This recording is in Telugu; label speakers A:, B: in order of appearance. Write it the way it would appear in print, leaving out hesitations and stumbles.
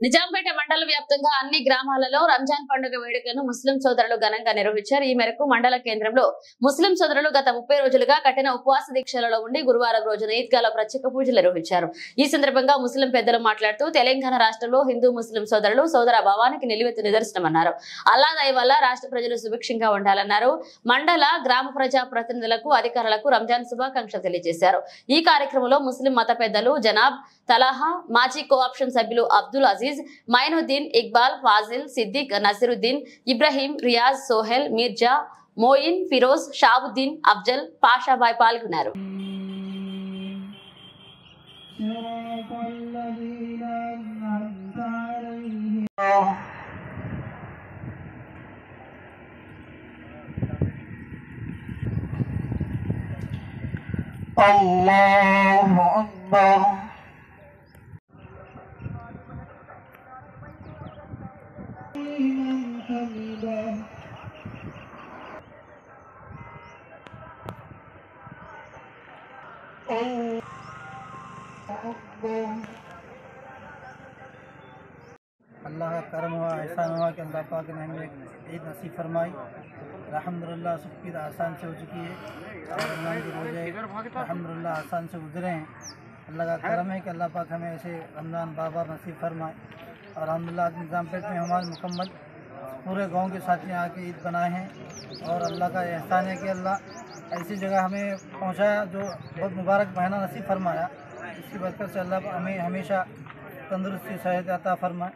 A: నిజాంపేట మండల వ్యాప్తంగా అన్ని గ్రామాలలో రంజాన్ పండుగ వేడుకలను ముస్లిం సోదరులు ఘనంగా నిర్వహించారు. ఈ మేరకు మండల కేంద్రంలో ముస్లిం సోదరులు గత 30 రోజులుగా కఠిన ఉపవాస దీక్షలలో ఉండి గురువారం రోజున ఈద్గాలో ప్రత్యేక పూజలు నిర్వహించారు. ఈ సందర్భంగా ముస్లిం పెద్దలు మాట్లాడుతూ తెలంగాణ రాష్ట్రంలో హిందూ ముస్లిం సోదరులు సోదర భావానికి నిలువెత్తు నిదర్శనమన్నారు. అల్లా దయ వల్ల రాష్ట్ర ప్రజలు సుభిక్షంగా ఉండాలన్నారు. మండల గ్రామ ప్రజా ప్రతినిధులకు అధికారులకు రంజాన్ శుభాకాంక్షలు తెలియజేశారు. ఈ కార్యక్రమంలో ముస్లిం మత పెద్దలు జనాబ్ తలాహా, మాజీ కోఆప్షన్ సభ్యులు అబ్దుల్ అజీజ్, మైనుద్దీన్, ఇక్బాల్, ఫాజిల్, సిద్దిక్, నసిరుద్దీన్, ఇబ్రహీం, రియాజ్, సోహెల్, మీర్జా, మోయిన్, ఫిరోజ్, షాబుద్దీన్, అఫ్జల్, పాషాబాయ్ పాల్గొన్నారు.
B: అల్లాహు అక్బర్. अल्लाह का करम हुआ, एहसान हुआ कि अल्लाह पाक ने हमें ईद नसीब फरमाई। अल्हम्दुलिल्लाह सबकी आसान से हो चुकी है और रमज़ान के रोज़े अल्हम्दुलिल्लाह आसान से गुजरे हैं। अल्लाह का करम है कि अल्लाह पाक हमें ऐसे रमज़ान बार नसीब फरमाए। और अल्हम्दुलिल्लाह निज़ामपेट में हमारे मुकम्मल पूरे गांव के साथ में आके ईद बनाए हैं और अल्लाह का एहसान है कि अल्लाह ऐसी जगह हमें पहुंचाया जो बहुत मुबारक महीना नसीब फरमाया। इसकी बरकत से अल्लाह हमें हमेशा तंदुरुस्ती सेहत अता फरमाए।